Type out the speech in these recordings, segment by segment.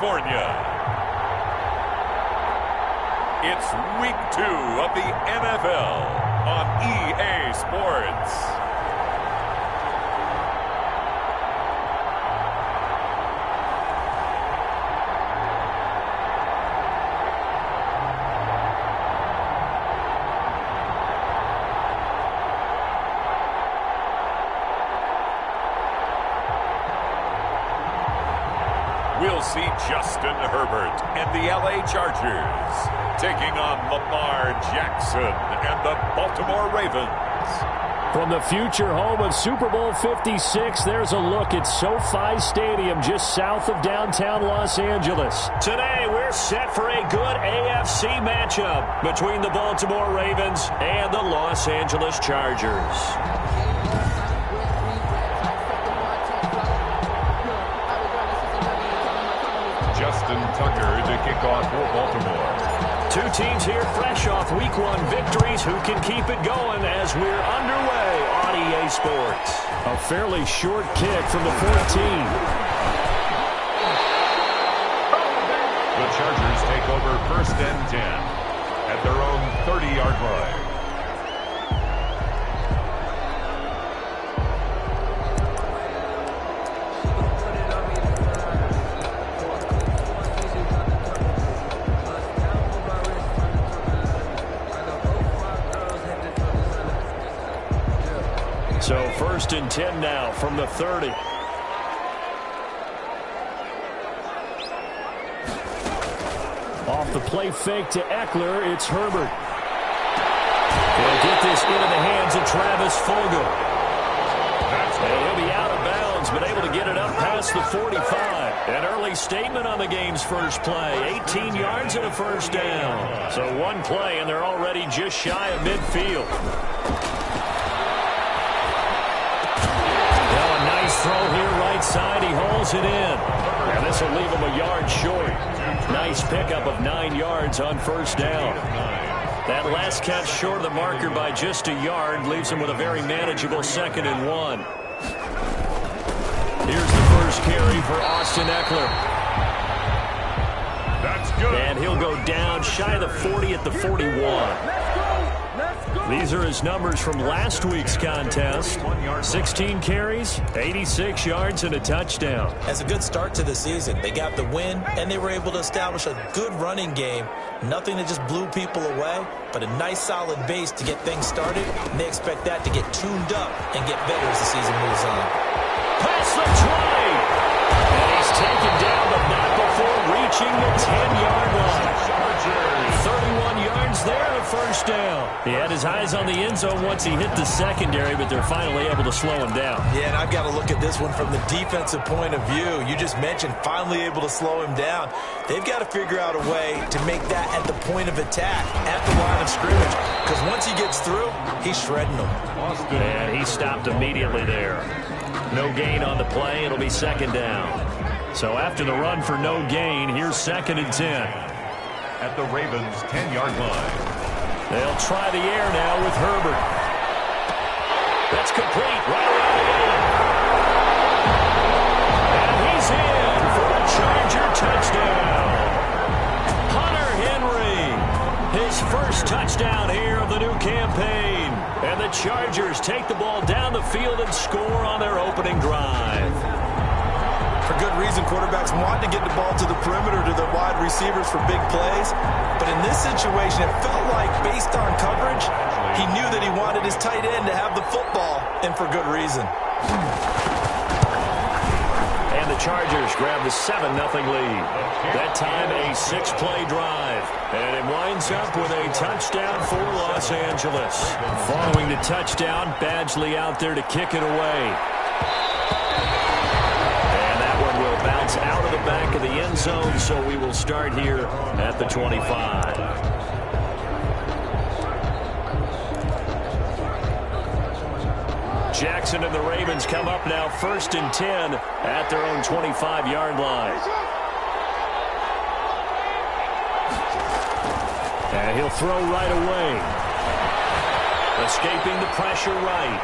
California. It's week 2 of the NFL on EA Sports. We'll see Justin Herbert and the LA Chargers taking on Lamar Jackson and the Baltimore Ravens. From the future home of Super Bowl 56, there's a look at SoFi Stadium just south of downtown Los Angeles. Today, we're set for a good AFC matchup between the Baltimore Ravens and the Los Angeles Chargers. Justin Tucker to kick off for Baltimore. Two teams here fresh off Week 1 victories who can keep it going as we're underway on EA Sports. A fairly short kick from the 14. The Chargers take over 1st and 10 at their own 30-yard line. So 1st and 10 now from the 30. Off the play fake to Eckler, it's Herbert. He'll get this into the hands of Travis Fulgham. And he'll be out of bounds, but able to get it up past the 45. An early statement on the game's first play. 18 yards and a 1st down. So one play, and they're already just shy of midfield. Throw here right side. He hauls it in. And this will leave him a yard short. Nice pickup of 9 yards on 1st down. That last catch short of the marker by just a yard leaves him with a very manageable 2nd and 1. Here's the first carry for Austin Eckler. That's good. And he'll go down shy of the 40 at the 41. These are his numbers from last week's contest. 16 carries, 86 yards, and a touchdown. That's a good start to the season. They got the win, and they were able to establish a good running game. Nothing that just blew people away, but a nice solid base to get things started, and they expect that to get tuned up and get better as the season moves on. Pass the 20! And he's taken down, but not before reaching the 10-yard line. 31 yards there, a 1st down. He had his eyes on the end zone once he hit the secondary, but they're finally able to slow him down. Yeah, and I've got to look at this one from the defensive point of view. You just mentioned finally able to slow him down. They've got to figure out a way to make that at the point of attack, at the line of scrimmage, because once he gets through, he's shredding them. And he stopped immediately there. No gain on the play. It'll be 2nd down. So after the run for no gain, here's 2nd and 10. At the Ravens' 10-yard line. They'll try the air now with Herbert. That's complete right around the end. And he's in for a Charger touchdown. Hunter Henry, his first touchdown here of the new campaign. And the Chargers take the ball down the field and score on their opening drive. For good reason, quarterbacks want to get the ball to the perimeter to their wide receivers for big plays. But in this situation, it felt like, based on coverage, he knew that he wanted his tight end to have the football, and for good reason. And the Chargers grab the 7-0 lead. That time, a 6-play drive. And it winds up with a touchdown for Los Angeles. Following the touchdown, Badgley out there to kick it away. Bounce out of the back of the end zone, so we will start here at the 25. Jackson and the Ravens come up now 1st and 10 at their own 25-yard line. And he'll throw right away. Escaping the pressure right.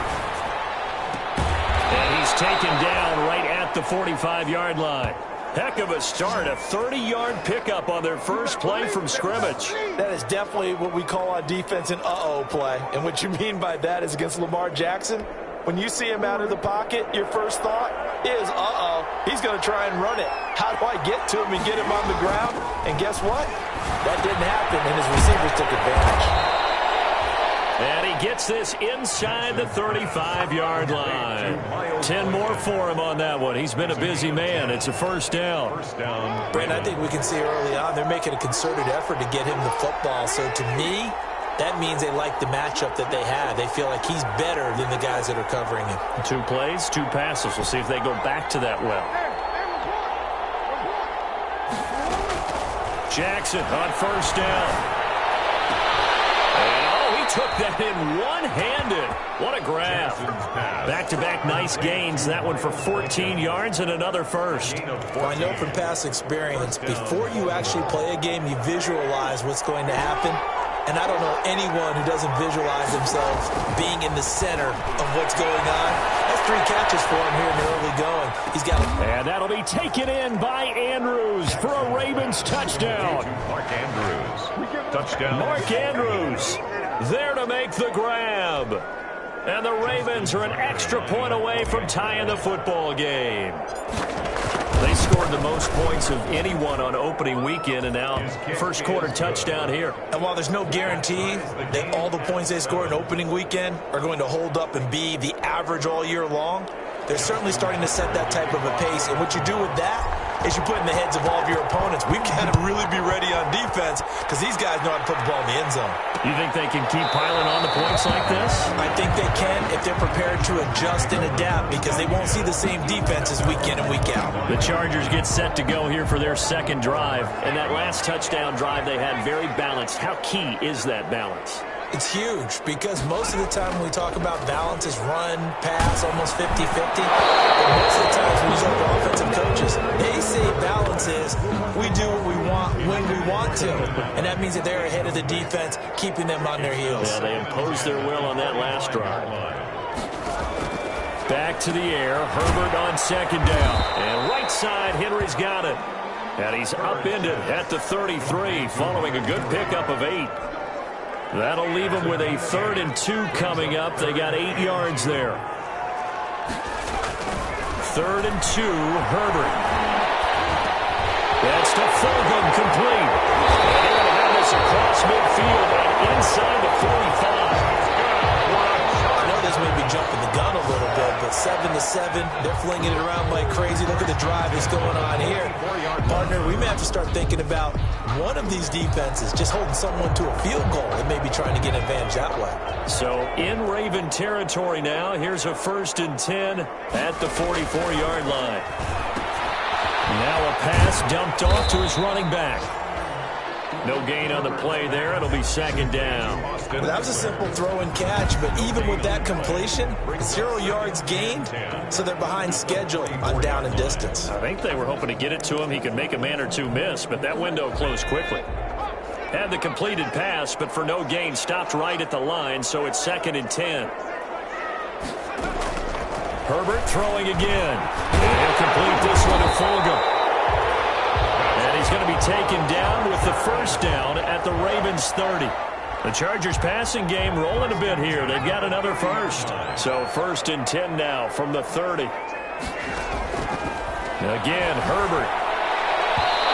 And he's taken down right at the 45-yard line. Heck of a start, a 30-yard pickup on their first play from scrimmage. That is definitely what we call on defense an uh-oh play. And what you mean by that is against Lamar Jackson, when you see him out of the pocket, your first thought is, uh-oh, he's going to try and run it. How do I get to him and get him on the ground? And guess what? That didn't happen, and his receivers took advantage. And he gets this inside the 35-yard line. 10 more for him on that one. He's been a busy man. It's a first down. Brent, I think we can see early on they're making a concerted effort to get him the football. So to me, that means they like the matchup that they have. They feel like he's better than the guys that are covering him. 2 plays, 2 passes. We'll see if they go back to that well. Jackson on first down. Took that in one-handed. What a grab. Back-to-back nice gains. That one for 14 yards and another first. Well, I know from past experience, before you actually play a game, you visualize what's going to happen. And I don't know anyone who doesn't visualize themselves being in the center of what's going on. That's 3 catches for him here in the early going. He's got it. And that'll be taken in by Andrews for a Ravens touchdown. Mark Andrews. Touchdown. Mark Andrews there to make the grab. And the Ravens are an extra point away from tying the football game. They scored the most points of anyone on opening weekend, and now first quarter touchdown here. And while there's no guarantee that all the points they score in opening weekend are going to hold up and be the average all year long, they're certainly starting to set that type of a pace. And what you do with that is you put in the heads of all of your opponents, we've got to really be ready on defense because these guys know how to put the ball in the end zone. You think they can keep piling on the points like this? I think they can if they're prepared to adjust and adapt because they won't see the same defenses week in and week out. The Chargers get set to go here for their second drive. And that last touchdown drive they had very balanced. How key is that balance? It's huge because most of the time when we talk about balance is run, pass, almost 50-50. But most of the times when you talk to offensive coaches, they say balance is we do what we want when we want to. And that means that they're ahead of the defense, keeping them on their heels. Yeah, they imposed their will on that last drive. Back to the air. Herbert on second down. And right side, Henry's got it. And he's upended at the 33 following a good pickup of 8. That'll leave them with a 3rd and 2 coming up. They got 8 yards there. 3rd and 2, Herbert. That's to Fulgham, complete. And they're going to have this across midfield and inside the 45. I know this may be jumping the gun a little bit, but 7-7, they're flinging it around like crazy. Look at the drive that's going on here. Partner, we may have to start thinking about one of these defenses just holding someone to a field goal and maybe trying to get an advantage that way. So in Raven territory now, here's a 1st and 10 at the 44-yard line. Now a pass dumped off to his running back. No gain on the play there. It'll be 2nd down. Well, that was a simple throw and catch, but even with that completion, 0 yards gained, so they're behind schedule on down and distance. I think they were hoping to get it to him. He could make a man or 2 miss, but that window closed quickly. Had the completed pass, but for no gain, stopped right at the line, so it's 2nd and 10. Herbert throwing again. And he'll complete this one to Fulgham. And he's going to be taken down with the 1st down at the Ravens 30. The Chargers passing game rolling a bit here. They've got another 1st. So 1st and 10 now from the 30. Again, Herbert.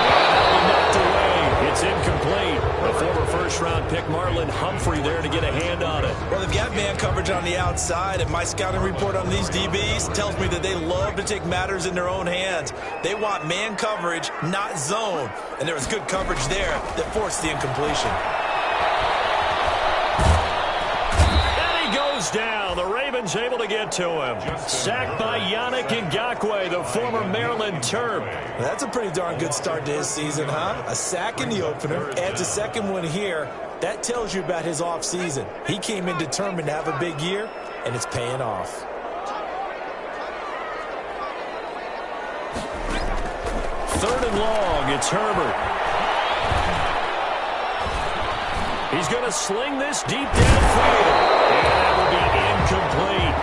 And knocked away. It's incomplete. A former first-round pick, Marlon Humphrey, there to get a hand on it. Well, they've got man coverage on the outside, and my scouting report on these DBs tells me that they love to take matters in their own hands. They want man coverage, not zone. And there was good coverage there that forced the incompletion. And he goes down. The Ravens able to get to him. Sacked by Yannick Ngakoue, the former Maryland Terp. Well, that's a pretty darn good start to his season, huh? A sack in the opener, adds a 2nd one here. That tells you about his offseason. He came in determined to have a big year, and it's paying off. 3rd and long, it's Herbert. He's going to sling this deep downfield. And that will be incomplete.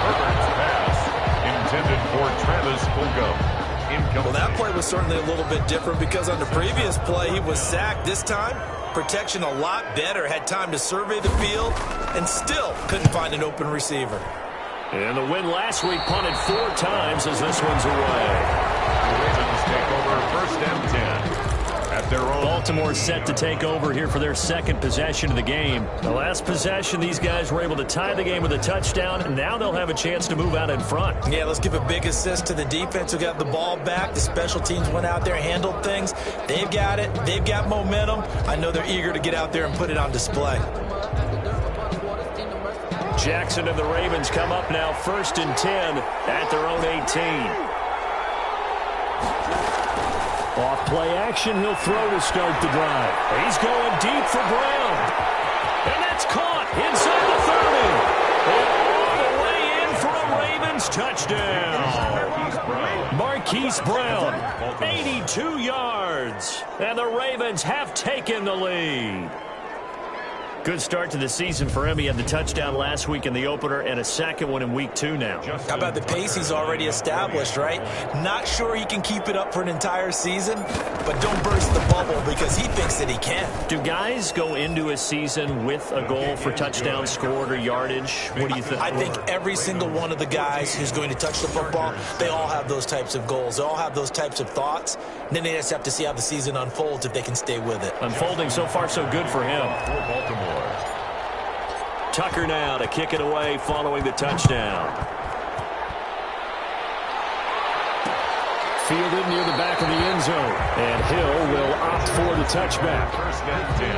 Herbert's pass intended for Travis Fulgham. incomplete. Well, that play was certainly a little bit different because on the previous play, he was sacked. This time, protection a lot better. Had time to survey the field and still couldn't find an open receiver. And the win last week punted 4 times as this one's away. The Ravens take over first and 10. At their own. Baltimore set to take over here for their second possession of the game. The last possession, these guys were able to tie the game with a touchdown, and now they'll have a chance to move out in front. Yeah, let's give a big assist to the defense who got the ball back. The special teams went out there, handled things. They've got it. They've got momentum. I know they're eager to get out there and put it on display. Jackson and the Ravens come up now first and 10 at their own 18. Off play action, he'll throw to start the drive. He's going deep for Brown. And that's caught inside the 30. And all the way in for a Ravens touchdown. Marquise Brown, 82 yards. And the Ravens have taken the lead. Good start to the season for him. He had the touchdown last week in the opener and a second one in week 2 now. How about the pace he's already established, right? Not sure he can keep it up for an entire season, but don't burst the bubble because he thinks that he can. Do guys go into a season with a goal for touchdowns scored or yardage? What do you think? I think every single one of the guys who's going to touch the football, they all have those types of goals. They all have those types of thoughts. And then they just have to see how the season unfolds if they can stay with it. Unfolding so far so good for him. Baltimore. Tucker now to kick it away following the touchdown. Fielded near the back of the end zone. And Hill will opt for the touchback. First and 10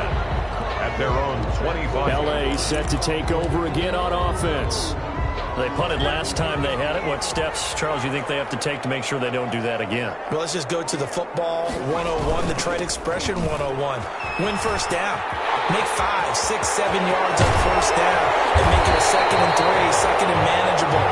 at their own 25. LA set to take over again on offense. They punted last time they had it. What steps, Charles, you think they have to take to make sure they don't do that again? Well, let's just go to the football 101, the trite expression 101. Win first down. Make 5, 6, 7 yards on first down and make it a 2nd and 3, 2nd and manageable.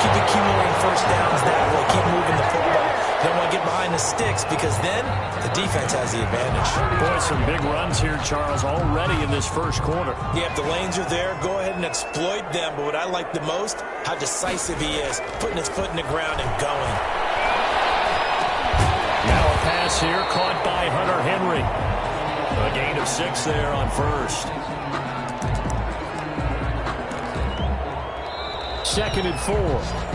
Keep accumulating first downs that way. Keep moving the football. You don't want to get behind the sticks because then the defense has the advantage. Boy, some big runs here, Charles, already in this first quarter. Yeah, if the lanes are there, go ahead and exploit them. But what I like the most, how decisive he is, putting his foot in the ground and going. Now a pass here caught by Hunter Henry. A gain of 6 there on first. 2nd and 4.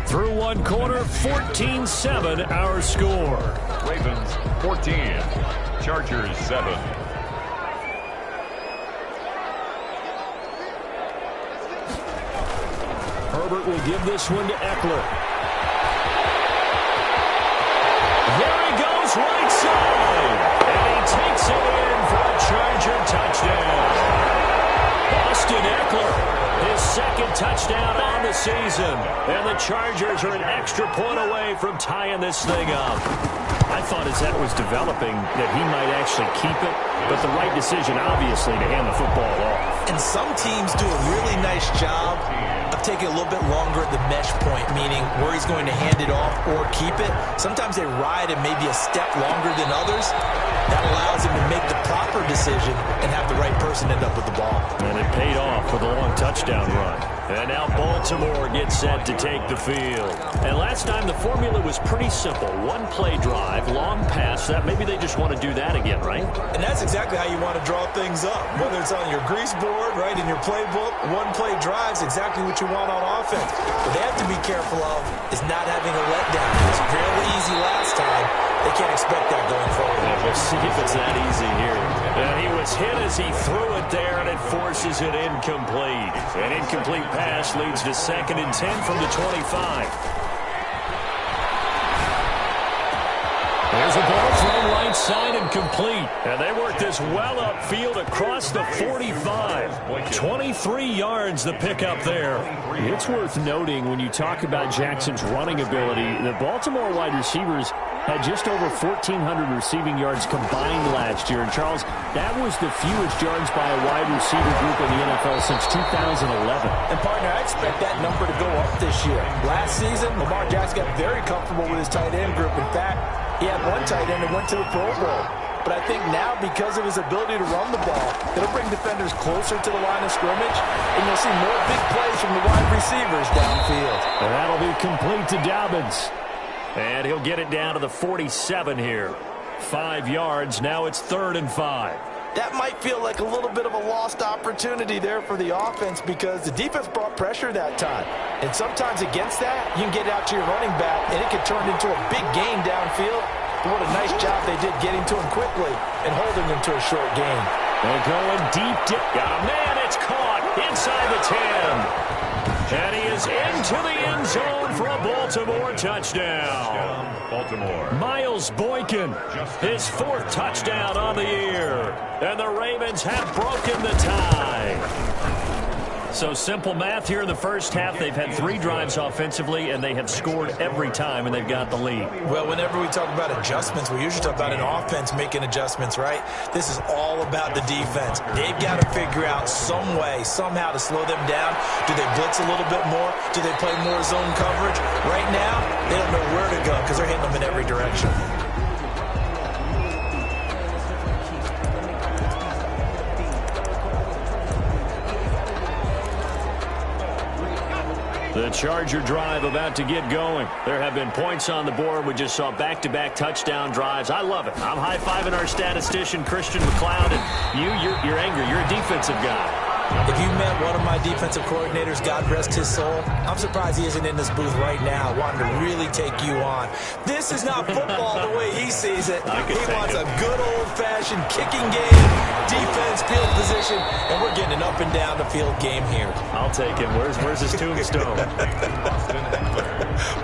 Through one quarter, 14-7 our score. Ravens 14, Chargers 7. Herbert will give this one to Eckler. There he goes right side. And he takes it in for a Charger touchdown. Austin Eckler, his 2nd touchdown on the season. And the Chargers are an extra point away from tying this thing up. I thought as that was developing that he might actually keep it, but the right decision, obviously, to hand the football off. And some teams do a really nice job of taking a little bit longer at the mesh point, meaning where he's going to hand it off or keep it. Sometimes they ride it maybe a step longer than others. That allows him to make the proper decision and have the right person end up with the ball. And it paid off with a long touchdown run. And now Baltimore gets set to take the field. And last time the formula was pretty simple. One play drive, long pass. That maybe they just want to do that again, right? And that's exactly how you want to draw things up. Whether it's on your grease board, right, in your playbook, one play drives exactly what you want on offense. What they have to be careful of is not having a letdown. It was fairly easy last time. They can't expect that going forward. Yeah, we'll see if it's that easy here. And he was hit as he threw it there, and it forces it incomplete. An incomplete pass leads to 2nd and 10 from the 25. There's a ball thrown right side and complete. And they work this well upfield across the 45. 23 yards the pickup there. It's worth noting when you talk about Jackson's running ability, the Baltimore wide receivers had just over 1,400 receiving yards combined last year. And, Charles, that was the fewest yards by a wide receiver group in the NFL since 2011. And, partner, I expect that number to go up this year. Last season, Lamar Jackson got very comfortable with his tight end group. In fact, he had one tight end that went to the Pro Bowl. but I think now, because of his ability to run the ball, it'll bring defenders closer to the line of scrimmage, and you'll see more big plays from the wide receivers downfield. And that'll be complete to Dobbins. And he'll get it down to the 47 here. 5 yards. Now it's 3rd and 5. That might feel like a little bit of a lost opportunity there for the offense because the defense brought pressure that time. And sometimes against that, you can get out to your running back, and it can turn into a big gain downfield. But what a nice job they did getting to him quickly and holding him to a short gain. They're going deep. Man, it's caught inside the 10. And he is into the end zone for a Baltimore touchdown. Baltimore. Miles Boykin, his 4th touchdown on the year. And the Ravens have broken the tie. So simple math here in the first half. They've had 3 drives offensively, and they have scored every time, and they've got the lead. Well, whenever we talk about adjustments, we usually talk about an offense making adjustments, right? This is all about the defense. They've got to figure out some way, somehow to slow them down. Do they blitz a little bit more? Do they play more zone coverage? Right now, they don't know where to go because they're hitting them in every direction. The Charger drive about to get going. There have been points on the board. We just saw back-to-back touchdown drives. I love it. I'm high-fiving our statistician, Christian McLeod, and you're angry. You're a defensive guy. If you met one of my defensive coordinators, God rest his soul, I'm surprised he isn't in this booth right now wanting to really take you on. This is not football the way he sees it. He wants a good old-fashioned kicking game, defense, field position, and we're getting an up-and-down-the-field game here. I'll take him. Where's his tombstone?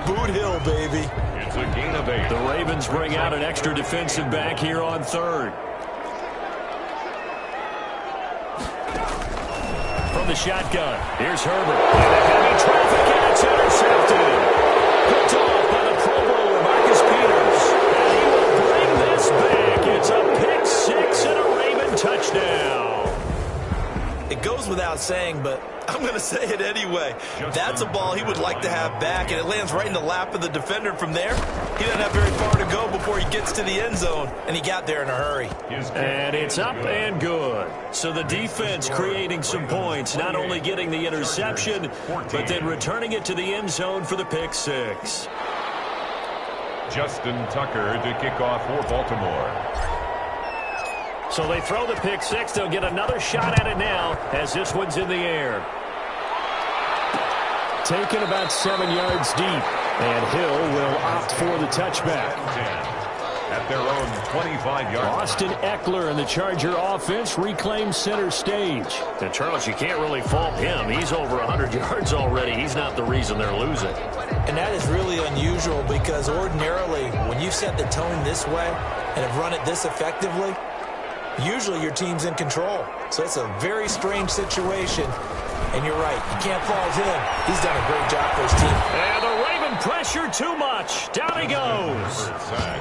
Boot Hill, baby. It's a gain of 8. The Ravens bring out an extra defensive back here on 3rd. From the shotgun, here's Herbert. Heavy traffic, and it's intercepted. Picked off by the Pro Bowler, Marcus Peters. And he will bring this back. It's a pick 6 and a Raven touchdown. It goes without saying, but I'm going to say it anyway. That's a ball he would like to have back, and it lands right in the lap of the defender from there. He doesn't have very far to go before he gets to the end zone, and he got there in a hurry. And it's up and good. So the defense creating some points, not only getting the interception, but then returning it to the end zone for the pick 6. Justin Tucker to kick off for Baltimore. So they throw the pick 6. They'll get another shot at it now as this one's in the air. Taken about 7 yards deep. And Hill will opt for the touchback. At their own 25-yard. Austin Eckler and the Charger offense reclaim center stage. And Charles, you can't really fault him. He's over 100 yards already. He's not the reason they're losing. And that is really unusual because ordinarily when you set the tone this way and have run it this effectively, usually your team's in control. So it's a very strange situation. And you're right, you can't fault him. He's done a great job for his team. And the Raven pressure too much. Down he goes.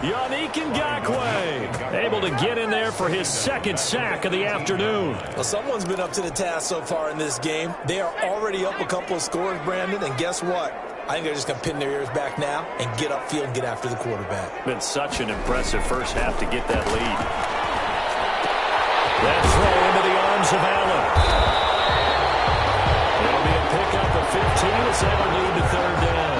Yannick Ngakoue able to get in there for his 2nd sack of the afternoon. Well, someone's been up to the task so far in this game. They are already up a couple of scores, Brandon, and guess what? I think they're just going to pin their ears back now and get upfield and get after the quarterback. Been such an impressive first half to get that lead. That throw into the arms of Allen. It'll be a pickup of 15 as that'll lead to 3rd down.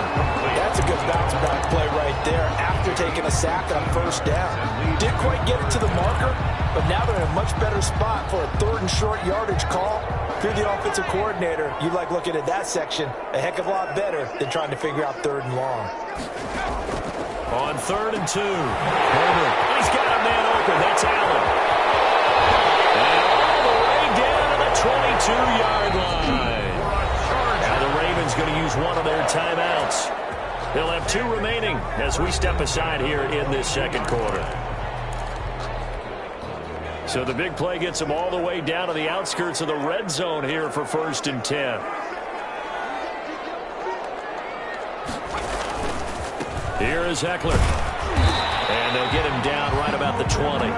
That's a good bounce back play right there after taking a sack on 1st down. Didn't quite get it to the marker, but now they're in a much better spot for a 3rd and short yardage call. If you're the offensive coordinator, you like looking at that section a heck of a lot better than trying to figure out 3rd and long. On 3rd and 2. Herbert, he's got a man open. That's Allen. And all the way down to the 22-yard line. Now the Ravens going to use one of their timeouts. They'll have 2 remaining as we step aside here in this 2nd quarter. So the big play gets them all the way down to the outskirts of the red zone here for 1st and 10. Here is Eckler. And they'll get him down right about the 20.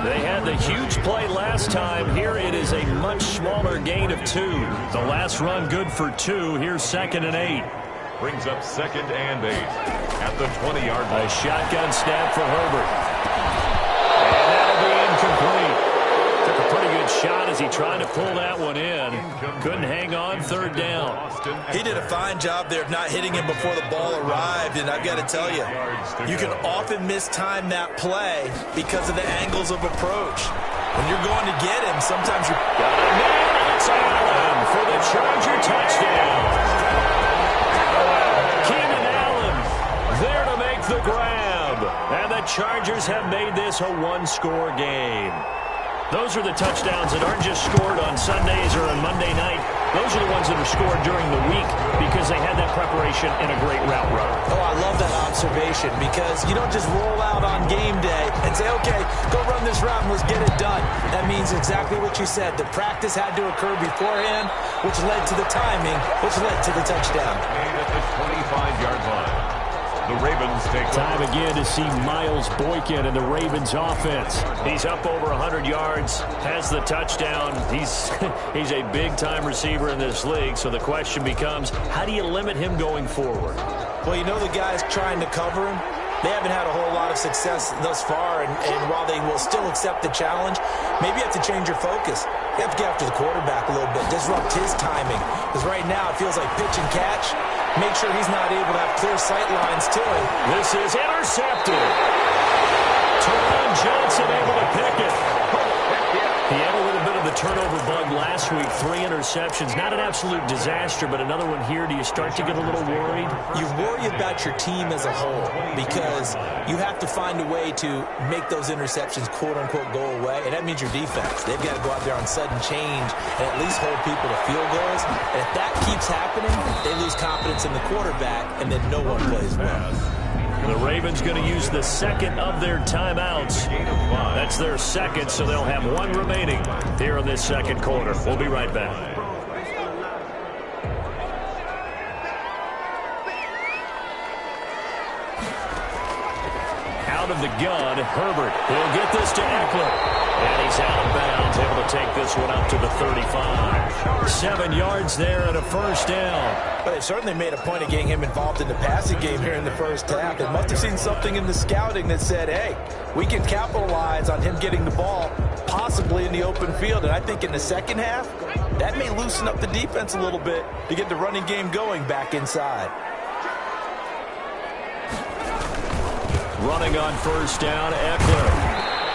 They had the huge play last time. Here it is a much smaller gain of 2. The last run good for 2. Here's 2nd and 8. Brings up 2nd and 8 at the 20-yard line. A shotgun snap for Herbert. And that'll be good shot as he tried to pull that one in. Couldn't hang on, third down. He did a fine job there of not hitting him before the ball arrived, and I've got to tell you, you can often mistime that play because of the angles of approach. When you're going to get him, sometimes you're... It's Allen for the Charger touchdown. Keenan Allen there to make the grab. And the Chargers have made this a one-score game. Those are the touchdowns that aren't just scored on Sundays or on Monday night. Those are the ones that are scored during the week because they had that preparation and a great route run. Oh, I love that observation because you don't just roll out on game day and say, okay, go run this route and let's get it done. That means exactly what you said. The practice had to occur beforehand, which led to the timing, which led to the touchdown. At the 25-yard line. The Ravens take time again to see Miles Boykin and the Ravens offense. He's up over 100 yards, has the touchdown. He's a big-time receiver in this league, so the question becomes, how do you limit him going forward? Well, you know the guys trying to cover him, they haven't had a whole lot of success thus far, and while they will still accept the challenge, maybe you have to change your focus. You have to get after the quarterback a little bit, disrupt his timing, because right now it feels like pitch and catch. Make sure he's not able to have clear sight lines to him. This is intercepted. Teron Johnson able to pick it. He had a little bit of the turnover bug last week. 3 interceptions. Not an absolute disaster, but another one here. Do you start to get a little worried? You worry about your team as a whole because you have to find a way to make those interceptions, quote-unquote, go away, and that means your defense. They've got to go out there on sudden change and at least hold people to field goals. And if that keeps happening, they lose confidence in the quarterback, and then no one plays well. The Ravens going to use the second of their timeouts. That's their second, so they'll have one remaining here in this second quarter. We'll be right back. Out of the gun, Herbert. He'll get this to Eckler. And he's out of bounds, able to take this one up to the 35. 7 yards there and a first down. But they certainly made a point of getting him involved in the passing game here in the first half. They must have seen something in the scouting that said, hey, we can capitalize on him getting the ball, possibly in the open field. And I think in the second half, that may loosen up the defense a little bit to get the running game going back inside. Running on first down, Eckler.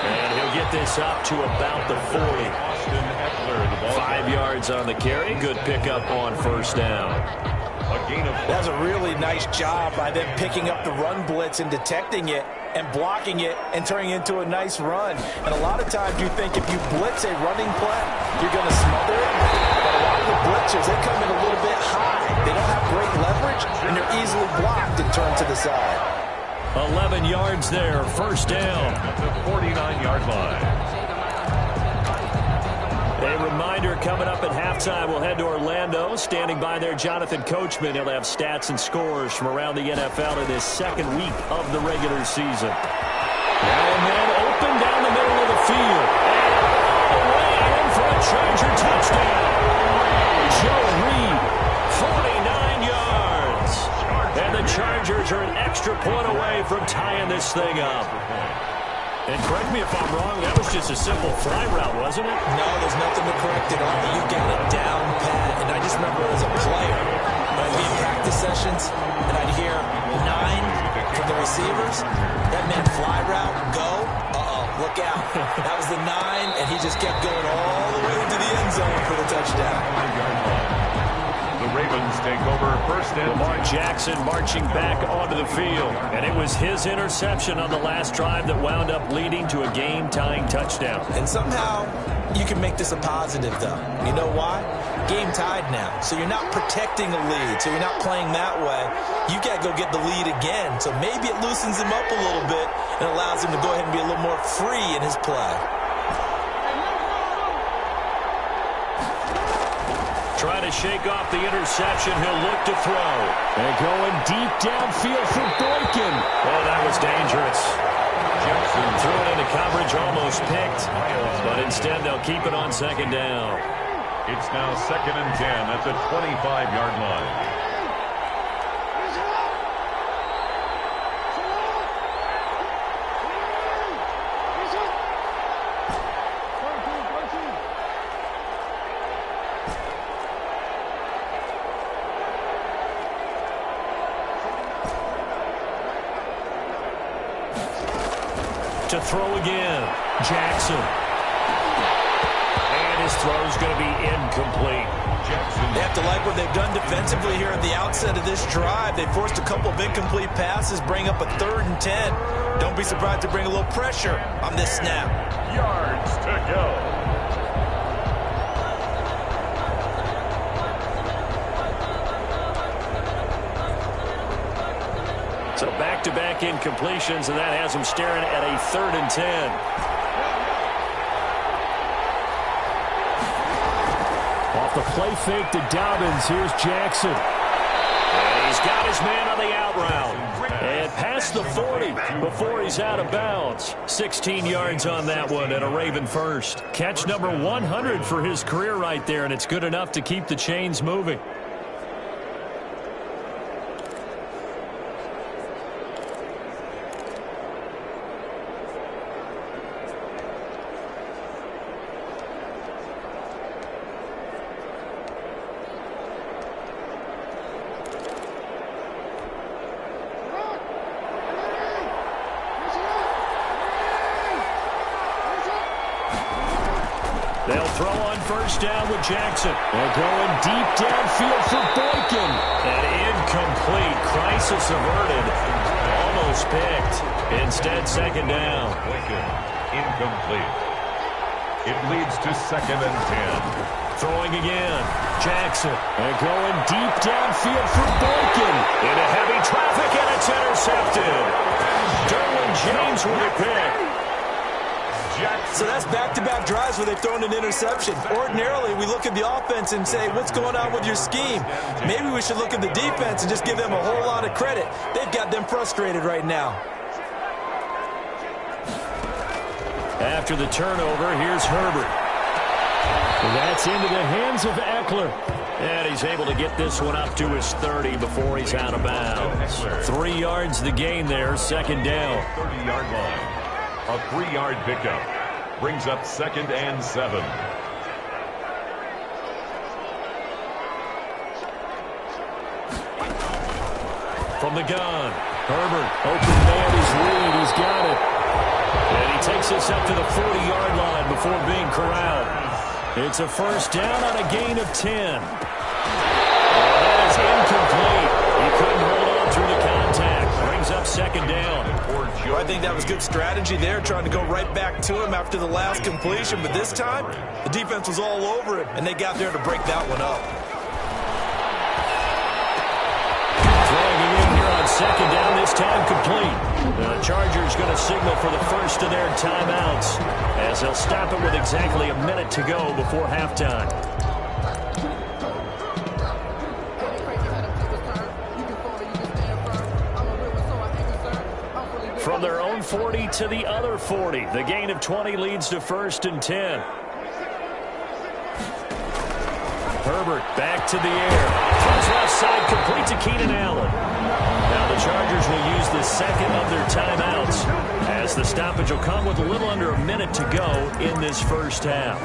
And he'll get this up to about the 40. 5 yards on the carry. Good pickup on first down. That's a really nice job by them picking up the run blitz and detecting it and blocking it and turning it into a nice run. And a lot of times you think if you blitz a running play, you're going to smother it. But a lot of the blitzers, they come in a little bit high. They don't have great leverage, and they're easily blocked and turned to the side. 11 yards there, first down. At the 49-yard line. A reminder coming up at halftime, we'll head to Orlando. Standing by there, Jonathan Coachman. He'll have stats and scores from around the NFL in this second week of the regular season. Now and then, open down the middle of the field. And away in for a Charger touchdown. Joe Reed, 49 yards. And the Chargers are an extra point away from tying this thing up. And correct me if I'm wrong, that was just a simple fly route, wasn't it? No, there's nothing to correct it on. You got it down pat. And I just remember as a player, when I'd be in practice sessions, and I'd hear 9 from the receivers, that meant fly route, go, look out. That was the 9, and he just kept going all the way into the end zone for the touchdown. The Ravens take over first and Lamar Jackson marching back onto the field. And it was his interception on the last drive that wound up leading to a game-tying touchdown. And somehow you can make this a positive, though. You know why? Game tied now. So you're not protecting a lead. So you're not playing that way. You got to go get the lead again. So maybe it loosens him up a little bit and allows him to go ahead and be a little more free in his play. Trying to shake off the interception. He'll look to throw. And going deep downfield for Boykin. Oh, that was dangerous. Jackson threw it into coverage, almost picked. But instead, they'll keep it on second down. It's now 2nd and 10 at the 25-yard line. to throw again. Jackson. And his throw's going to be incomplete. They have to like what they've done defensively here at the outset of this drive. They forced a couple of incomplete passes, bring up a 3rd and 10. Don't be surprised to bring a little pressure on this snap. Yards to go. So back-to-back incompletions, and that has him staring at a 3rd and 10. Off the play fake to Dobbins, here's Jackson. And he's got his man on the out route. And past the 40 before he's out of bounds. 16 yards on that one and a Raven first. Catch number 100 for his career right there, and it's good enough to keep the chains moving. They'll throw on first down with Jackson. They're going deep downfield for Boykin. And incomplete. Crisis averted. Almost picked. Instead, second down. Boykin, incomplete. It leads to 2nd and 10. Throwing again. Jackson. They're going deep downfield for Boykin. Into heavy traffic, and it's intercepted. Derwin James with a pick. So that's back-to-back drives where they've thrown an interception. Ordinarily, we look at the offense and say, what's going on with your scheme? Maybe we should look at the defense and just give them a whole lot of credit. They've got them frustrated right now. After the turnover, here's Herbert. That's into the hands of Eckler. And he's able to get this one up to his 30 before he's out of bounds. 3 yards the gain there, second down. 30-yard line. A 3-yard pickup brings up 2nd and 7. From the gun, Herbert, open man, his lead, he's got it. And he takes us up to the 40-yard line before being corralled. It's a first down on a gain of 10. That is incomplete. He couldn't hold on through the contact. Brings up second down. I think that was good strategy there, trying to go right back to him after the last completion. But this time, the defense was all over it, and they got there to break that one up. Throwing it in here on second down, this time complete. The Chargers going to signal for the first of their timeouts as they'll stop it with exactly a minute to go before halftime. From their own 40 to the other 40. The gain of 20 leads to 1st and 10. Herbert back to the air. Throws left side, complete to Keenan Allen. Now the Chargers will use the second of their timeouts as the stoppage will come with a little under a minute to go in this first half.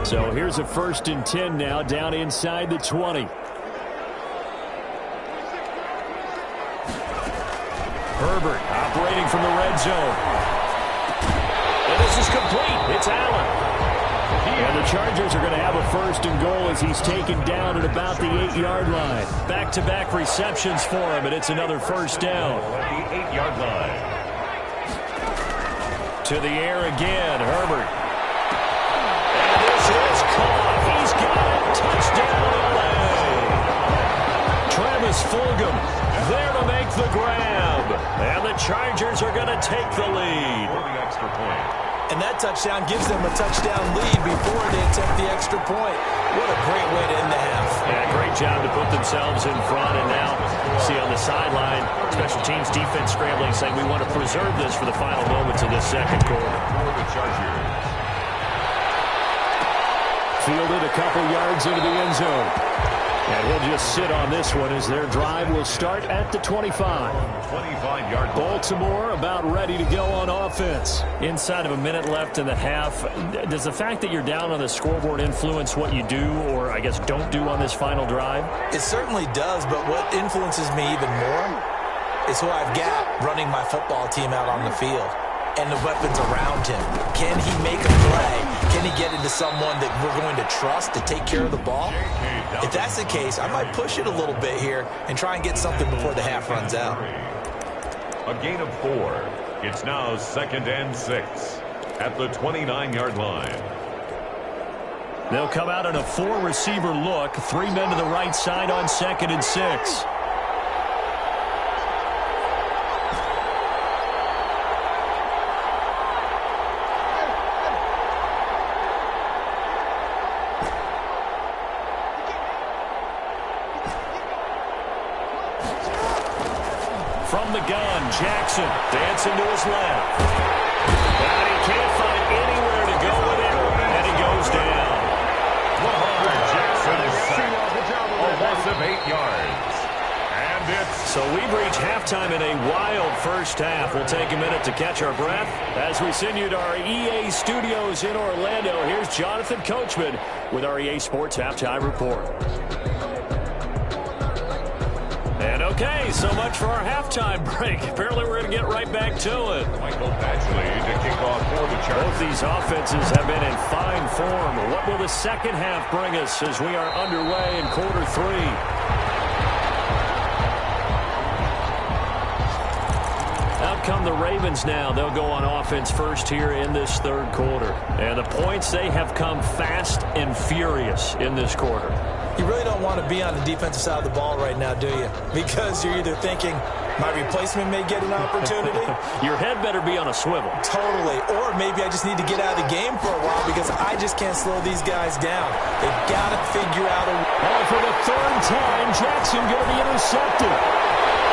So here's a 1st and 10 now, down inside the 20. Herbert operating from the red zone. And this is complete. It's Allen. And the Chargers are going to have a 1st and goal as he's taken down at about the 8-yard line. Back-to-back receptions for him, and it's another first down. At the 8-yard line. To the air again, Herbert. Is caught. He's got it. Touchdown, LA. Travis Fulgham there to make the grab. And the Chargers are going to take the lead. For the extra point. And that touchdown gives them a touchdown lead before they attempt the extra point. What a great way to end the half. Yeah, great job to put themselves in front. And now, see on the sideline, special teams defense scrambling, saying we want to preserve this for the final moments of this second quarter. For the Chargers. Fielded a couple yards into the end zone. And he'll just sit on this one as their drive will start at the 25. 25-yard. Baltimore about ready to go on offense. Inside of a minute left in the half, does the fact that you're down on the scoreboard influence what you do, or I guess don't do on this final drive? It certainly does, but what influences me even more is who I've got running my football team out on the field and the weapons around him. Can he make a play? Can he get into someone that we're going to trust to take care of the ball? If that's the case, I might push it a little bit here and try and get something before the half runs out. A gain of 4. It's now 2nd and 6 at the 29-yard line. They'll come out in a 4-receiver look. 3 men to the right side on 2nd and 6. From the gun, Jackson dancing to his left. And he can't find anywhere to go with it, and he goes down. Jackson is sacked. A loss of 8 yards. And it's... So we've reached halftime in a wild first half. We'll take a minute to catch our breath as we send you to our EA studios in Orlando. Here's Jonathan Coachman with our EA Sports Halftime Report. And okay, so much for our halftime break. Apparently we're going to get right back to it. Michael Batchley to kick off for the Chargers. Both these offenses have been in fine form. What will the second half bring us as we are underway in quarter 3? Out come the Ravens now. They'll go on offense first here in this third quarter. And the points, they have come fast and furious in this quarter. You really don't want to be on the defensive side of the ball right now, do you? Because you're either thinking, my replacement may get an opportunity. Your head better be on a swivel. Totally. Or maybe I just need to get out of the game for a while because I just can't slow these guys down. They've got to figure out a... Oh, for the third time, Jackson going to be intercepted.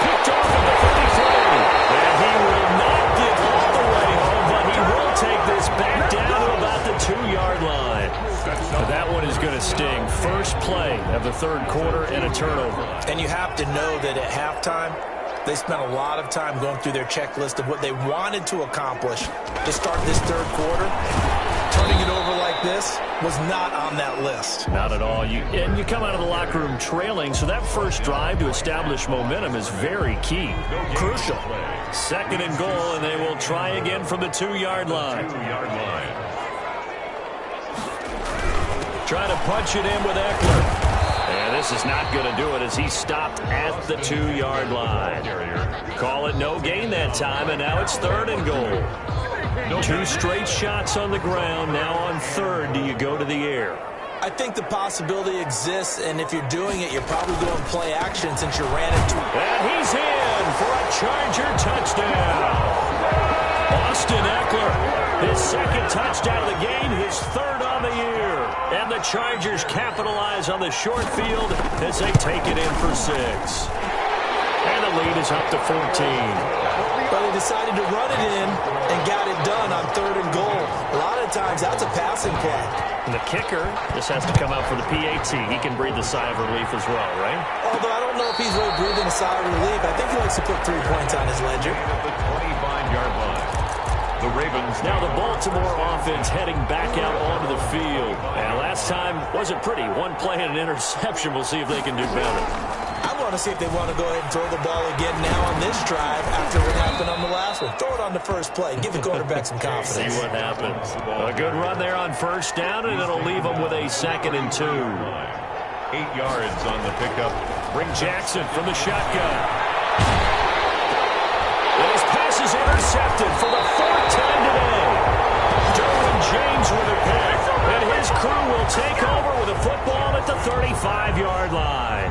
Picked off at the 33. And he will not get all the way home, but he will take this back down to about the 2-yard line. But that one is going to sting. First play of the third quarter and a turnover. And you have to know that at halftime, they spent a lot of time going through their checklist of what they wanted to accomplish to start this third quarter. Turning it over like this was not on that list. Not at all. You come out of the locker room trailing, so that first drive to establish momentum is very key. Crucial. 2nd and goal, and they will try again from the 2-yard line. Trying to punch it in with Eckler. And this is not going to do it as he stopped at the 2-yard line. Call it no gain that time, and now it's 3rd and goal. 2 straight shots on the ground. Now on 3rd, do you go to the air? I think the possibility exists, and if you're doing it, you're probably doing play action since you ran it. And he's in for a Charger touchdown. Austin Eckler, his 2nd touchdown of the game, his 3rd on the year. And the Chargers capitalize on the short field as they take it in for 6. And the lead is up to 14. But they decided to run it in and got it done on 3rd and goal. A lot of times, that's a passing play. And the kicker just has to come out for the PAT. He can breathe a sigh of relief as well, right? Although I don't know if he's really breathing a sigh of relief. I think he likes to put 3 points on his ledger. The 25-yard line. The Ravens. Now the Baltimore offense heading back out onto the field. And last time wasn't pretty. 1 play and an interception. We'll see if they can do better. I want to see if they want to go ahead and throw the ball again now on this drive after what happened on the last one. Throw it on the first play. Give the quarterback some confidence. See what happens. A good run there on 1st down, and it'll leave them with a 2nd and 2. 8 yards on the pickup. Bring Jackson from the shotgun. And his pass is intercepted for the 4th time today. Derwin James with a pick, and his crew will take over with a football at the 35-yard line.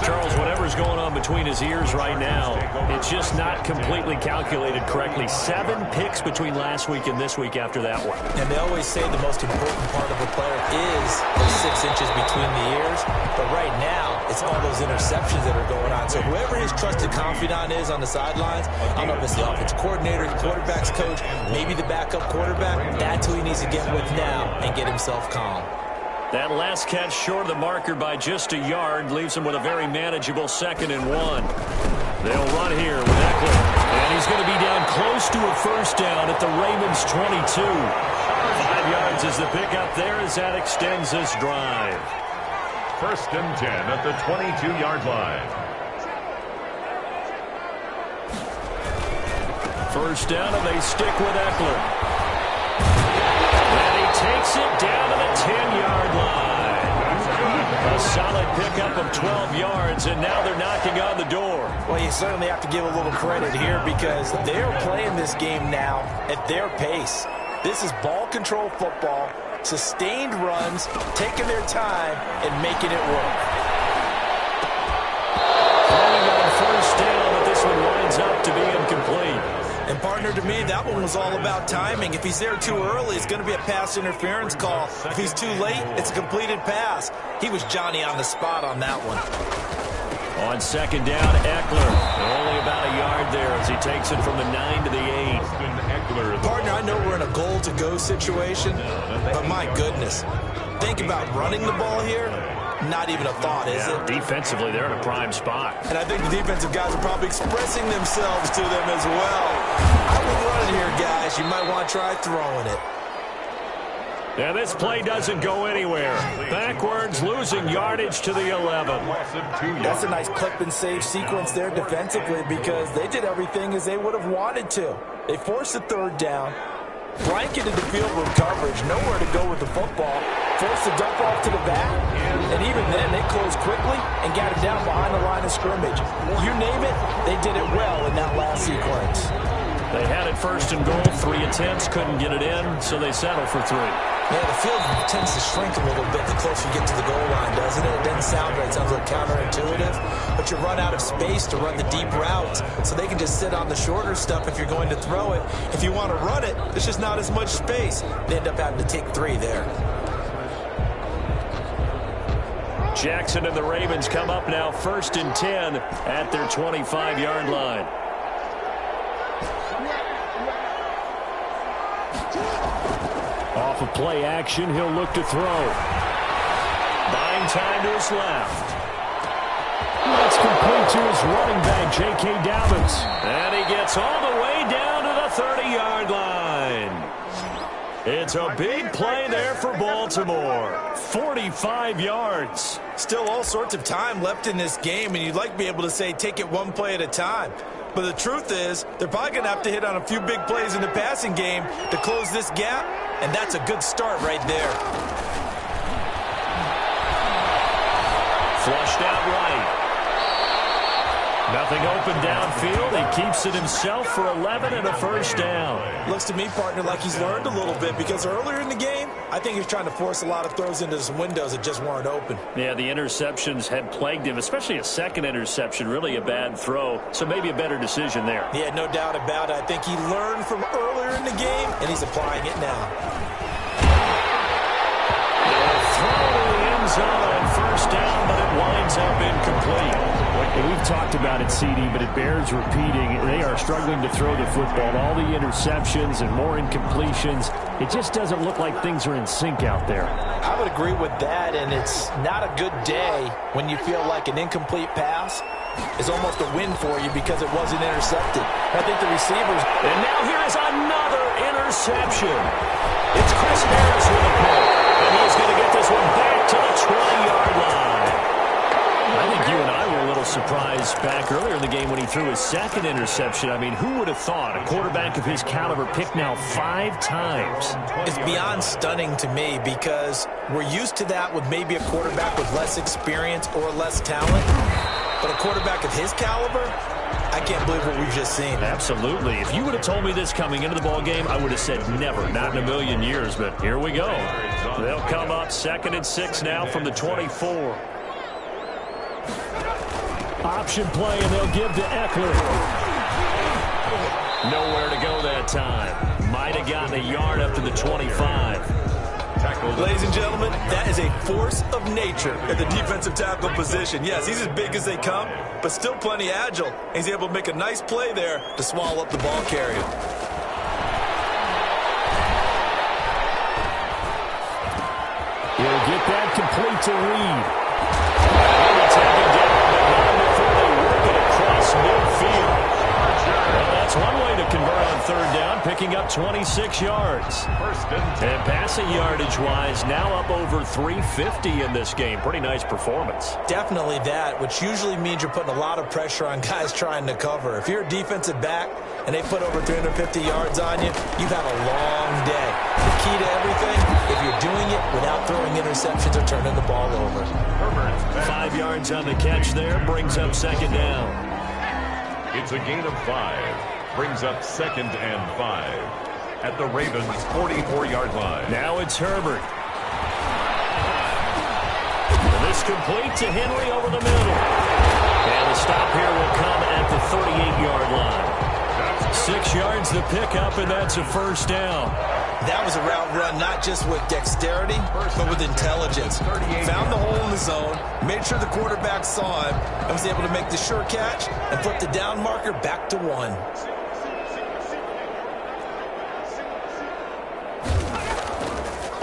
Charles, whatever's going on between his ears right now, it's just not completely calculated correctly. 7 picks between last week and this week after that one. And they always say the most important part of a player is those 6 inches between the ears. But right now, it's all those interceptions that are going on. So whoever his trusted confidant is on the sidelines, I don't know if it's the offensive coordinator, the quarterback's coach, maybe the backup quarterback, that's who he needs to get with now and get himself calm. That last catch short of the marker by just a yard leaves him with a very manageable 2nd and 1. They'll run here with Eckler. And he's going to be down close to a first down at the Ravens' 22. 5 yards is the pickup there as that extends this drive. 1st and 10 at the 22-yard line. First down, and they stick with Eckler. And he takes it down to the 10-yard line. A solid pickup of 12 yards, and now they're knocking on the door. Well, you certainly have to give a little credit here because they're playing this game now at their pace. This is ball control football, sustained runs, taking their time, and making it work. Throwing on first down, but this one winds up to be incomplete. And, partner, to me, that one was all about timing. If he's there too early, it's going to be a pass interference call. If he's too late, it's a completed pass. He was Johnny on the spot on that one. On 2nd down, Eckler. Only about a yard there as he takes it from the 9 to the 8. Partner, I know we're in a goal-to-go situation, but my goodness. Think about running the ball here. Not even a thought, is it? Defensively, they're in a prime spot. And I think the defensive guys are probably expressing themselves to them as well. I would run it here, guys. You might want to try throwing it. Yeah, this play doesn't go anywhere. Backwards, losing yardage to the 11. That's a nice clip and save sequence there defensively because they did everything as they would have wanted to. They forced the 3rd down, blanketed the field with coverage, nowhere to go with the football, forced the dump off to the back, and even then they closed quickly and got it down behind the line of scrimmage. You name it, they did it well in that last sequence. They had it 1st and goal, 3 attempts, couldn't get it in, so they settle for 3. Yeah, the field tends to shrink a little bit the closer you get to the goal line, doesn't it? It doesn't sound right. It sounds like counterintuitive. But you run out of space to run the deep routes, so they can just sit on the shorter stuff if you're going to throw it. If you want to run it, there's just not as much space. They end up having to take 3 there. Jackson and the Ravens come up now 1st and 10 at their 25-yard line. Off of play action, he'll look to throw. Buying time to his left. That's complete to his running back, J.K. Dobbins. And he gets all the way down to the 30-yard line. It's a big play there for Baltimore. 45 yards. Still all sorts of time left in this game, and you'd like to be able to say take it one play at a time. But the truth is, they're probably going to have to hit on a few big plays in the passing game to close this gap, and that's a good start right there. Flushed out right. Nothing open downfield. He keeps it himself for 11 and a first down. Looks to me, partner, like he's learned a little bit because earlier in the game, I think he's trying to force a lot of throws into some windows that just weren't open. Yeah, the interceptions had plagued him, especially a second interception, really a bad throw. So maybe a better decision there. Yeah, no doubt about it. I think he learned from earlier in the game, and he's applying it now. Throw to the end zone on first down, but it winds up incomplete. And we've talked about it, CD, but it bears repeating. They are struggling to throw the football. All the interceptions and more incompletions. It just doesn't look like things are in sync out there. I would agree with that, and it's not a good day when you feel like an incomplete pass is almost a win for you because it wasn't intercepted. I think the receivers... And now here is another interception. It's Chris Harris with a pull, and he's going to get this one back to the 20-yard line. I think you and I were a little surprised back earlier in the game when he threw his second interception. I mean, who would have thought a quarterback of his caliber picked now 5 times? It's beyond stunning to me because we're used to that with maybe a quarterback with less experience or less talent. But a quarterback of his caliber, I can't believe what we've just seen. Absolutely. If you would have told me this coming into the ball game, I would have said never, not in a million years. But here we go. They'll come up 2nd and 6 now from the 24. Option play, and they'll give to Eckler. Nowhere to go that time. Might have gotten a yard up to the 25. Ladies and gentlemen, that is a force of nature at the defensive tackle position. Yes, he's as big as they come, but still plenty agile. He's able to make a nice play there to swallow up the ball carrier. He'll get that to Reed. He'll be taken down, but not before they work it across midfield. Well, that's one way to convert on third down, picking up 26 yards. And passing yardage-wise, now up over 350 in this game. Pretty nice performance. Definitely that, which usually means you're putting a lot of pressure on guys trying to cover. If you're a defensive back and they put over 350 yards on you, you've had a long day. The key to everything, if you're doing it without throwing interceptions or turning the ball over. 5 yards on the catch there, brings up second down. It's a gain of 5. Brings up 2nd and 5 at the Ravens' 44-yard line. Now it's Herbert. And this complete to Henry over the middle. And the stop here will come at the 38-yard line. 6 yards the pickup, and that's a first down. That was a route run not just with dexterity, but with intelligence. Found the hole in the zone, made sure the quarterback saw him, and was able to make the sure catch and flip the down marker back to 1.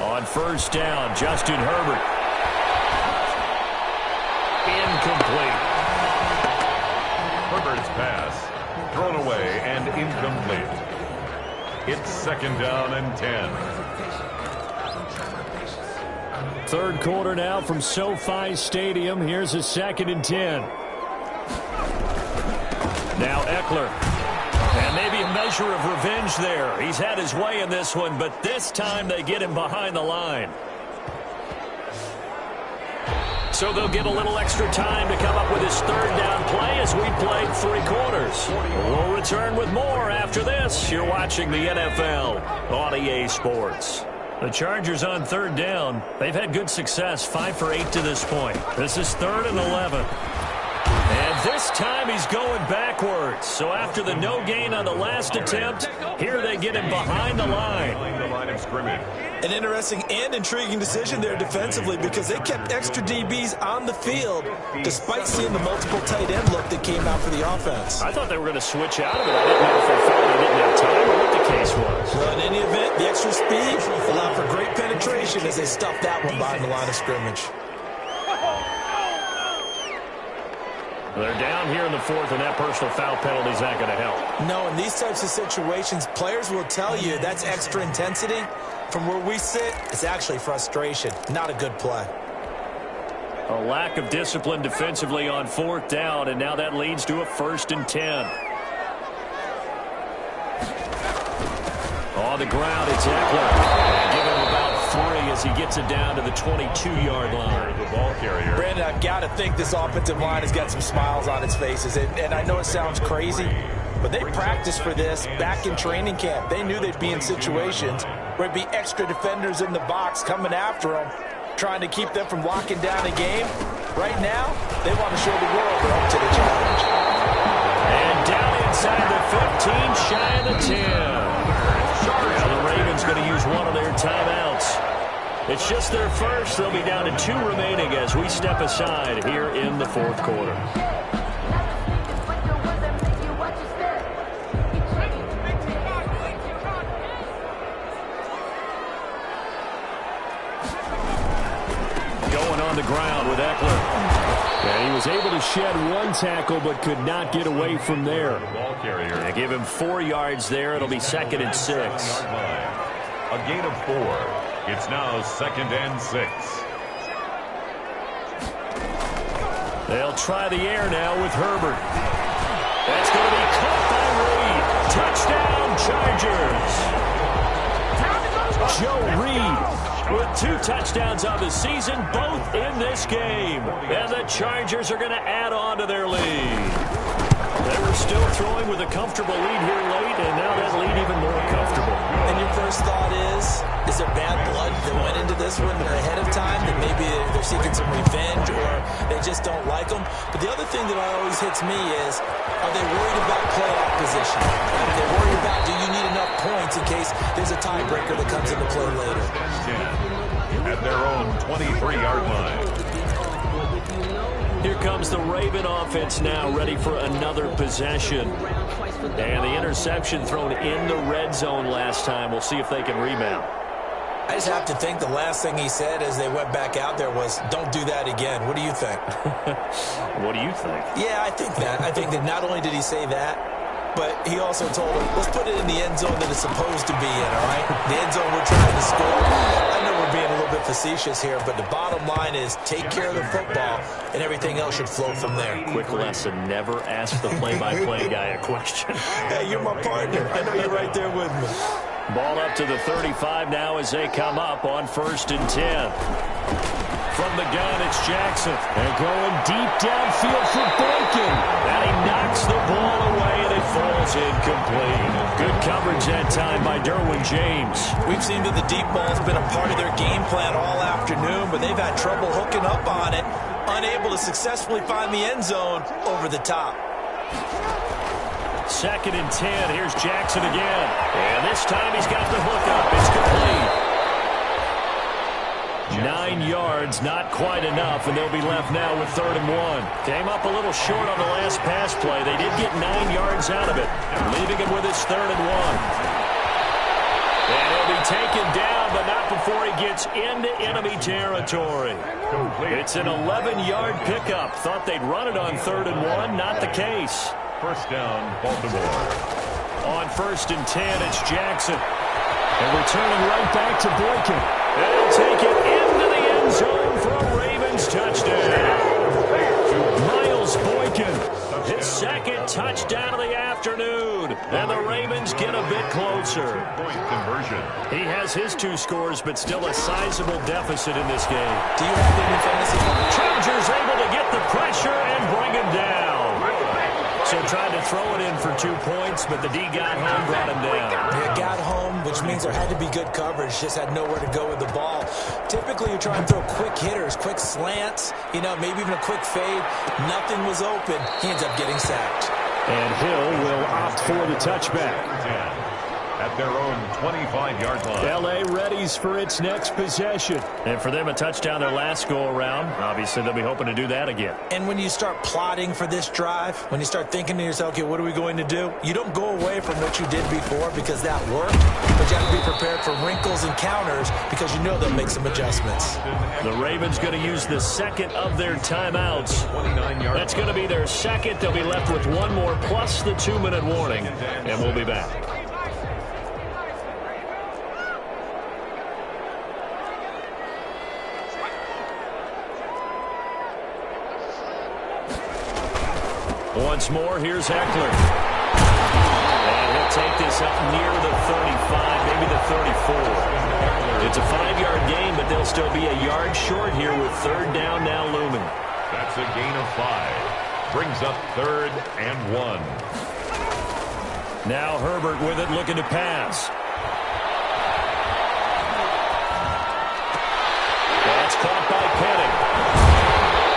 On first down, Justin Herbert. Incomplete. Herbert's pass thrown away and incomplete. It's 2nd down and 10. Third quarter now from SoFi Stadium. Here's a 2nd and 10. Now Eckler. And maybe a measure of revenge there. He's had his way in this one, but this time they get him behind the line. So they'll get a little extra time to come up with his third down play as we played 3 quarters. We'll return with more after this. You're watching the NFL on EA Sports. The Chargers on third down. They've had good success, 5 for 8 to this point. This is 3rd and 11. And this time he's going backwards. So after the no gain on the last attempt, here they get him behind the line. An interesting and intriguing decision there defensively because they kept extra DBs on the field despite seeing the multiple tight end look that came out for the offense. I thought they were going to switch out of it. I didn't know if they felt they didn't have time or what the case was. Well, in any event, the extra speed allowed for great penetration as they stuffed that one behind the line of scrimmage. They're down here in the 4th, and that personal foul penalty is not going to help. No, in these types of situations, players will tell you that's extra intensity. From where we sit, it's actually frustration. Not a good play. A lack of discipline defensively on 4th down, and now that leads to a 1st and 10. On the ground, it's Eckler. Give him about 3 as he gets it down to the 22-yard line. The ball carrier. Brandon, I've got to think this offensive line has got some smiles on its faces. And I know it sounds crazy, but they practiced for this back in training camp. They knew they'd be in situations where it'd be extra defenders in the box coming after them, trying to keep them from locking down a game. Right now, they want to show the world they're up to the challenge. And down inside the 15, shy of the 10. Now the Ravens going to use one of their timeouts. It's just their first. They'll be down to 2 remaining as we step aside here in the 4th quarter. Going on the ground with Eckler. And he was able to shed 1 tackle but could not get away from there. Ball carrier. They give him 4 yards there. It'll be 2nd and 6. A gain of 4. It's now 2nd and 6. They'll try the air now with Herbert. That's going to be caught by Reed. Touchdown, Chargers. Joe Reed with 2 touchdowns on the season, both in this game. And the Chargers are going to add on to their lead. They were still throwing with a comfortable lead here late, and now that lead even more comfortable. And your first thought is there bad blood that went into this one ahead of time, that maybe they're seeking some revenge or they just don't like them? But the other thing that always hits me is, are they worried about playoff position? Are they worried about, do you need enough points in case there's a tiebreaker that comes into play later? At their own 23-yard line. Here comes the Raven offense now, ready for another possession. And the interception thrown in the red zone last time. We'll see if they can rebound. I just have to think the last thing he said as they went back out there was, don't do that again. What do you think? What do you think? Yeah, I think that. I think that not only did he say that, but he also told him, let's put it in the end zone that it's supposed to be in, all right? The end zone we're trying to score. I know we're being a little bit facetious here, but the bottom line is take care of the football, and everything else should flow from there. Quick lesson, never ask the play-by-play guy a question. Hey, you're my partner. I know you're right there with me. Ball up to the 35 now as they come up on 1st and 10. From the gun, it's Jackson. They're going deep downfield for Boykin. And he knocks the ball away, and it falls incomplete. Good coverage that time by Derwin James. We've seen that the deep ball's been a part of their game plan all afternoon, but they've had trouble hooking up on it, unable to successfully find the end zone over the top. 2nd and 10. Here's Jackson again. And this time he's got the hook up. It's complete. 9 yards, not quite enough, and they'll be left now with 3rd and 1. Came up a little short on the last pass play. They did get 9 yards out of it, leaving him with his 3rd and 1. And he'll be taken down, but not before he gets into enemy territory. It's an 11-yard pickup. Thought they'd run it on 3rd and 1. Not the case. 1st down, Baltimore. On 1st and 10, it's Jackson. And returning right back to Boykin. And he'll take it into the end zone for a Ravens touchdown. Miles Boykin, his 2nd touchdown of the afternoon. And the Ravens get a bit closer. Point conversion. He has his 2 scores, but still a sizable deficit in this game. Do you have any fantasy? Chargers able to get the pressure and bring him down. So tried to throw it in for 2 points, but the D got home, brought him down. Yeah, got home, which means there had to be good coverage. Just had nowhere to go with the ball. Typically, you're trying to throw quick hitters, quick slants, you know, maybe even a quick fade. Nothing was open. He ends up getting sacked. And Hill will opt for the touchback. At their own 25-yard line. L.A. readies for its next possession. And for them, a touchdown their last go-around. Obviously, they'll be hoping to do that again. And when you start plotting for this drive, when you start thinking to yourself, okay, what are we going to do? You don't go away from what you did before because that worked, but you have to be prepared for wrinkles and counters because you know they'll make some adjustments. The Ravens going to use the 2nd of their timeouts. That's going to be their 2nd. They'll be left with 1 more plus the 2-minute warning, and we'll be back. Once more, here's Eckler. And he'll take this up near the 35, maybe the 34. It's a 5-yard gain, but they'll still be a yard short here with 3rd down now looming. That's a gain of 5. Brings up 3rd and 1. Now Herbert with it, looking to pass. That's caught by Penning.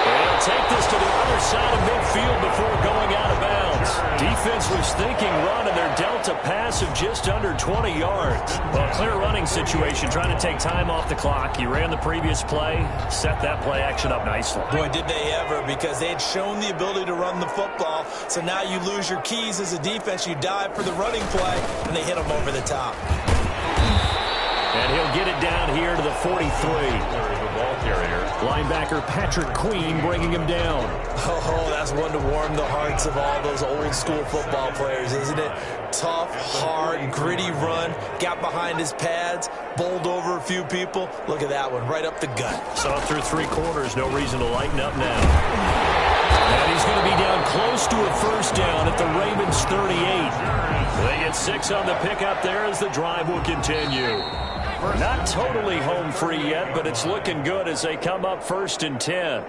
They'll take this to the other side of midfield before going out of bounds. Defense was thinking run, and they're dealt a pass of just under 20 yards. Well, clear running situation, trying to take time off the clock. He ran the previous play, set that play action up nicely. Boy, did they ever, because they had shown the ability to run the football. So now you lose your keys as a defense. You dive for the running play, and they hit them over the top. And he'll get it down here to the 43. Ball carrier. Linebacker Patrick Queen bringing him down. Oh, that's one to warm the hearts of all those old school football players, isn't it? Tough, hard, gritty run. Got behind his pads, bowled over a few people. Look at that one, right up the gut. Saw it through 3 quarters. No reason to lighten up now. And he's going to be down close to a 1st down at the Ravens 38. They get 6 on the pickup there as the drive will continue. Not totally home free yet, but it's looking good as they come up 1st and 10.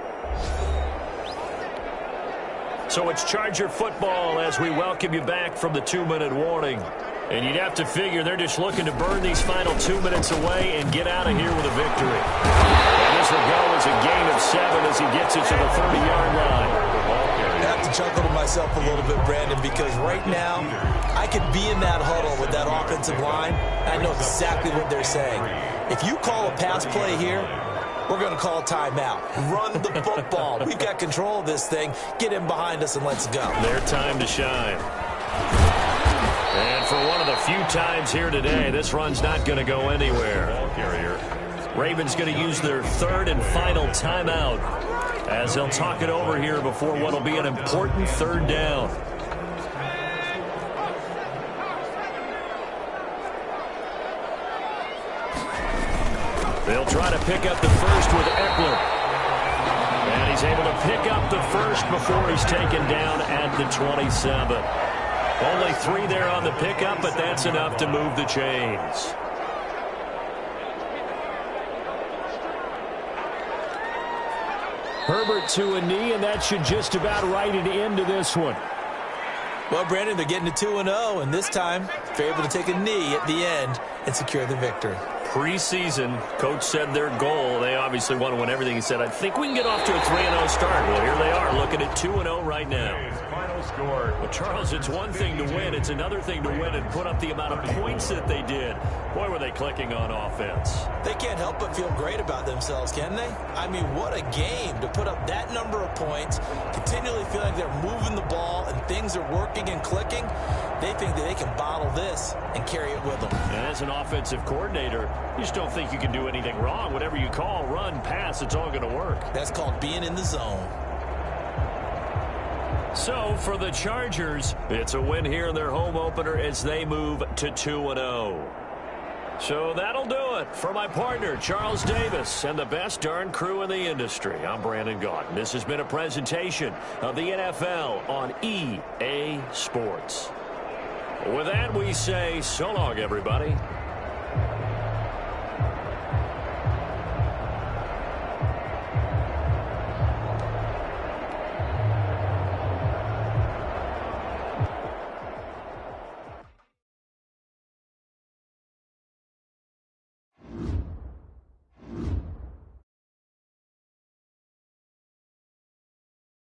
So it's Charger football as we welcome you back from the 2-minute warning. And you'd have to figure they're just looking to burn these final 2 minutes away and get out of here with a victory. And this will go as a gain of 7 as he gets it to the 30-yard line. I have to chuckle to myself a little bit, Brandon, because right now I could be in that huddle with that offensive line. I know exactly what they're saying. If you call a pass play here, we're going to call timeout. Run the football. We've got control of this thing. Get in behind us and let's go. Their time to shine. And for one of the few times here today, this run's not going to go anywhere. Ravens going to use their third and final timeout as they'll talk it over here before what will be an important third down. They'll try to pick up the first with Eckler. And he's able to pick up the first before he's taken down at the 27. Only 3 there on the pickup, but that's enough to move the chains. Herbert to a knee, and that should just about write it into this one. Well, Brandon, they're getting to 2-0, and this time they're able to take a knee at the end and secure the victory. Preseason, coach said their goal, they obviously want to win everything. He said, I think we can get off to a 3-0 start. Well, here they are looking at 2-0 right now. Final score. Well, Charles, it's one thing to win. It's another thing to win and put up the amount of points that they did. Boy, were they clicking on offense. They can't help but feel great about themselves, can they? I mean, what a game to put up that number of points, continually feel like they're moving the ball and things are working and clicking. They think that they can bottle this and carry it with them. And as an offensive coordinator, you just don't think you can do anything wrong. Whatever you call, run, pass, it's all going to work. That's called being in the zone. So for the Chargers, it's a win here in their home opener as they move to 2-0. So that'll do it for my partner, Charles Davis, and the best darn crew in the industry. I'm Brandon Gaudin. This has been a presentation of the NFL on EA Sports. With that, we say so long, everybody.